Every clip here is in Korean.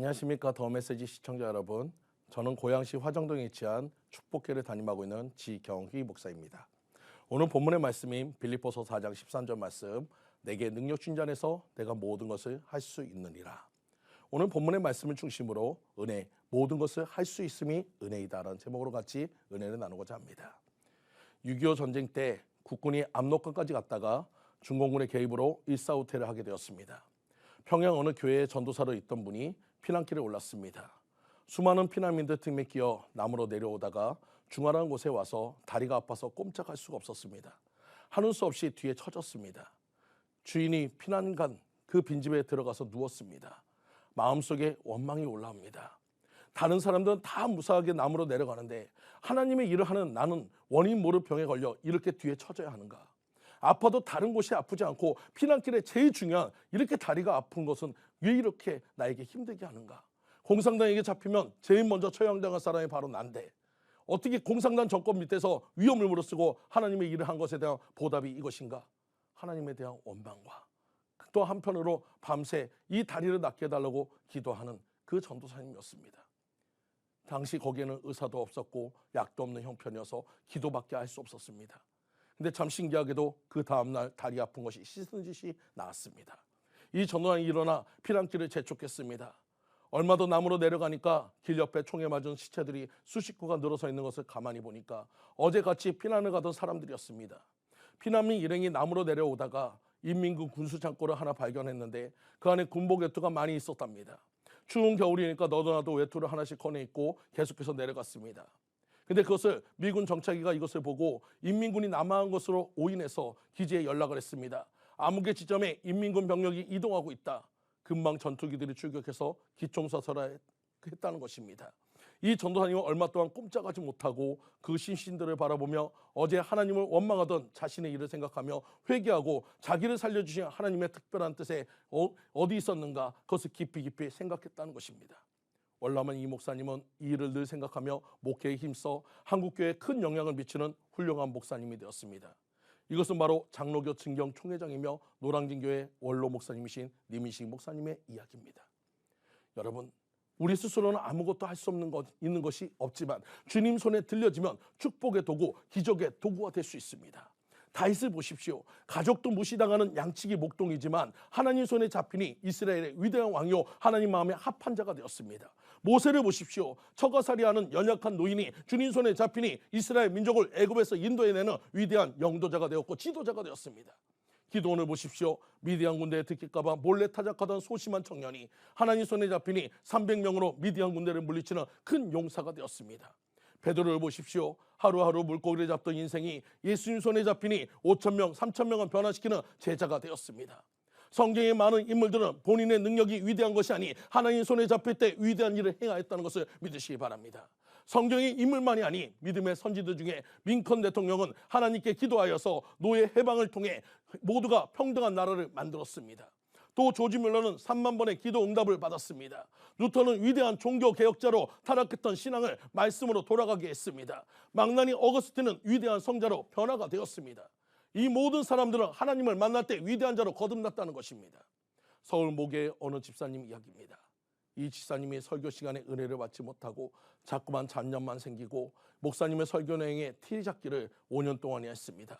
안녕하십니까. 더 메시지 시청자 여러분. 저는 고양시 화정동에 위치한 축복교회를 담임하고 있는 지경휘 목사입니다. 오늘 본문의 말씀인 빌립보서 4장 13절 말씀, 내게 능력 주신 안에서 내가 모든 것을 할 수 있느니라. 오늘 본문의 말씀을 중심으로 은혜, 모든 것을 할 수 있음이 은혜이다라는 제목으로 같이 은혜를 나누고자 합니다. 6.25 전쟁 때 국군이 압록강까지 갔다가 중공군의 개입으로 일사후퇴를 하게 되었습니다. 평양 어느 교회에 전도사로 있던 분이 피난길에 올랐습니다. 수많은 피난민들 틈에 끼어 나무로 내려오다가 중하라는 곳에 와서 다리가 아파서 꼼짝할 수가 없었습니다. 하는 수 없이 뒤에 처졌습니다. 주인이 피난간 그 빈집에 들어가서 누웠습니다. 마음속에 원망이 올라옵니다. 다른 사람들은 다 무사하게 나무로 내려가는데 하나님의 일을 하는 나는 원인 모를 병에 걸려 이렇게 뒤에 처져야 하는가? 아파도 다른 곳이 아프지 않고 피난길에 제일 중요한 이렇게 다리가 아픈 것은 왜 이렇게 나에게 힘들게 하는가? 공산당에게 잡히면 제일 먼저 처형당할 사람이 바로 난데 어떻게 공산당 정권 밑에서 위험을 무릅쓰고 하나님의 일을 한 것에 대한 보답이 이것인가? 하나님에 대한 원망과 또 한편으로 밤새 이 다리를 낫게 해달라고 기도하는 그 전도사님이었습니다. 당시 거기에는 의사도 없었고 약도 없는 형편이어서 기도밖에 할 수 없었습니다. 근데 참 신기하게도 그 다음날 다리 아픈 것이 씻은 짓이 나았습니다. 이 전도사님이 일어나 피난길을 재촉했습니다. 얼마 더 남으로 내려가니까 길 옆에 총에 맞은 시체들이 수십 구가 늘어서 있는 것을 가만히 보니까 어제같이 피난을 가던 사람들이었습니다. 피난민 일행이 남으로 내려오다가 인민군 군수창고를 하나 발견했는데 그 안에 군복 외투가 많이 있었답니다. 추운 겨울이니까 너도나도 외투를 하나씩 꺼내 입고 계속해서 내려갔습니다. 근데 그것을 미군 정찰기가 이것을 보고 인민군이 남아한 것으로 오인해서 기지에 연락을 했습니다. 아무개 지점에 인민군 병력이 이동하고 있다. 금방 전투기들이 출격해서 기총사살을 했다는 것입니다. 이 전도사님은 얼마 동안 꼼짝하지 못하고 그 신신들을 바라보며 어제 하나님을 원망하던 자신의 일을 생각하며 회개하고 자기를 살려주신 하나님의 특별한 뜻에 어디 있었는가 그것을 깊이 생각했다는 것입니다. 월남은 이 목사님은 이 일을 늘 생각하며 목회에 힘써 한국교회에 큰 영향을 미치는 훌륭한 목사님이 되었습니다. 이것은 바로 장로교 증경 총회장이며 노량진교회 원로 목사님이신 님이식 목사님의 이야기입니다. 여러분, 우리 스스로는 아무것도 할 수 있는 것이 없지만 주님 손에 들려지면 축복의 도구, 기적의 도구가 될 수 있습니다. 다윗을 보십시오. 가족도 무시당하는 양치기 목동이지만 하나님 손에 잡히니 이스라엘의 위대한 왕이요 하나님 마음에 합한 자가 되었습니다. 모세를 보십시오. 처가살이하는 연약한 노인이 주님 손에 잡히니 이스라엘 민족을 애굽에서 인도해내는 위대한 영도자가 되었고 지도자가 되었습니다. 기도원을 보십시오. 미디안 군대에 들킬까봐 몰래 타작하던 소심한 청년이 하나님 손에 잡히니 300명으로 미디안 군대를 물리치는 큰 용사가 되었습니다. 베드로를 보십시오. 하루하루 물고기를 잡던 인생이 예수님 손에 잡히니 5,000명, 3,000명을 변화시키는 제자가 되었습니다. 성경의 많은 인물들은 본인의 능력이 위대한 것이 아니 하나님 손에 잡힐 때 위대한 일을 행하였다는 것을 믿으시기 바랍니다. 성경의 인물만이 아니 믿음의 선지들 중에 링컨 대통령은 하나님께 기도하여서 노예 해방을 통해 모두가 평등한 나라를 만들었습니다. 또 조지 뮬러는 3만 번의 기도 응답을 받았습니다. 루터는 위대한 종교 개혁자로 타락했던 신앙을 말씀으로 돌아가게 했습니다. 망나니 어거스틴은 위대한 성자로 변화가 되었습니다. 이 모든 사람들은 하나님을 만날 때 위대한 자로 거듭났다는 것입니다. 서울 모계의 어느 집사님 이야기입니다. 이 집사님이 설교 시간에 은혜를 받지 못하고 자꾸만 잡념만 생기고 목사님의 설교 내용에 티리 잡기를 5년 동안 했습니다.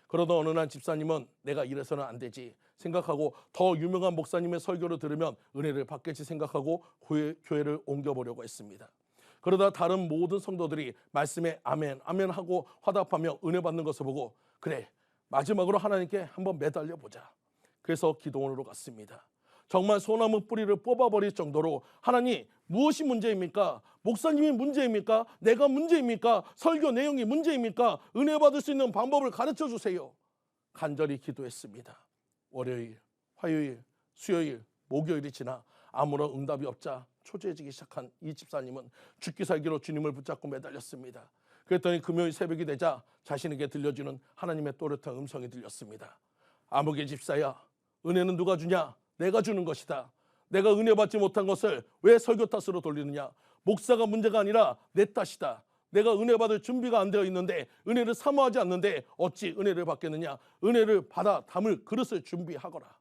그러던 어느 날 집사님은 내가 이래서는 안 되지 생각하고 더 유명한 목사님의 설교를 들으면 은혜를 받겠지 생각하고 교회를 옮겨보려고 했습니다. 그러다 다른 모든 성도들이 말씀에 아멘 아멘 하고 화답하며 은혜 받는 것을 보고 그래 마지막으로 하나님께 한번 매달려 보자. 그래서 기도원으로 갔습니다. 정말 소나무 뿌리를 뽑아버릴 정도로 하나님 무엇이 문제입니까? 목사님이 문제입니까? 내가 문제입니까? 설교 내용이 문제입니까? 은혜 받을 수 있는 방법을 가르쳐 주세요. 간절히 기도했습니다. 월요일, 화요일, 수요일, 목요일이 지나 아무런 응답이 없자 초조해지기 시작한 이 집사님은 죽기 살기로 주님을 붙잡고 매달렸습니다. 그랬더니 금요일 새벽이 되자 자신에게 들려주는 하나님의 또렷한 음성이 들렸습니다. 아무개 집사야, 은혜는 누가 주냐? 내가 주는 것이다. 내가 은혜 받지 못한 것을 왜 설교 탓으로 돌리느냐? 목사가 문제가 아니라 내 탓이다. 내가 은혜 받을 준비가 안 되어 있는데 은혜를 사모하지 않는데 어찌 은혜를 받겠느냐? 은혜를 받아 담을 그릇을 준비하거라.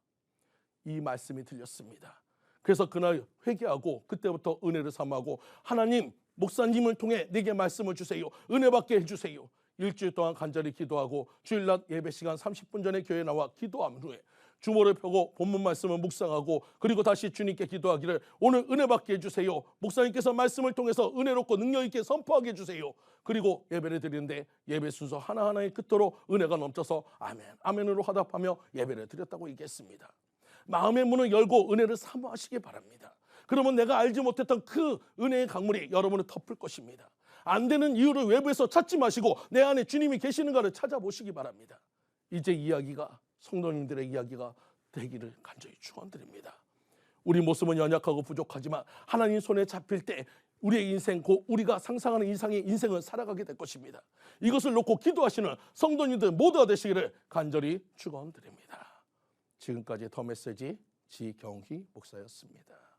이 말씀이 들렸습니다. 그래서 그날 회개하고 그때부터 은혜를 삼하고 하나님 목사님을 통해 내게 말씀을 주세요. 은혜 받게 해주세요. 일주일 동안 간절히 기도하고 주일날 예배 시간 30분 전에 교회에 나와 기도한 후에 주보를 펴고 본문 말씀을 묵상하고 그리고 다시 주님께 기도하기를 오늘 은혜 받게 해주세요. 목사님께서 말씀을 통해서 은혜롭고 능력 있게 선포하게 해주세요. 그리고 예배를 드리는데 예배 순서 하나하나의 끝으로 은혜가 넘쳐서 아멘 아멘으로 화답하며 예배를 드렸다고 얘기했습니다. 마음의 문을 열고 은혜를 사모하시기 바랍니다. 그러면 내가 알지 못했던 그 은혜의 강물이 여러분을 덮을 것입니다. 안 되는 이유를 외부에서 찾지 마시고 내 안에 주님이 계시는가를 찾아보시기 바랍니다. 이제 이야기가 성도님들의 이야기가 되기를 간절히 축원드립니다. 우리 모습은 연약하고 부족하지만 하나님 손에 잡힐 때 우리의 인생 곧 우리가 상상하는 이상의 인생을 살아가게 될 것입니다. 이것을 놓고 기도하시는 성도님들 모두가 되시기를 간절히 축원드립니다. 지금까지 더 메시지 지경희 목사였습니다.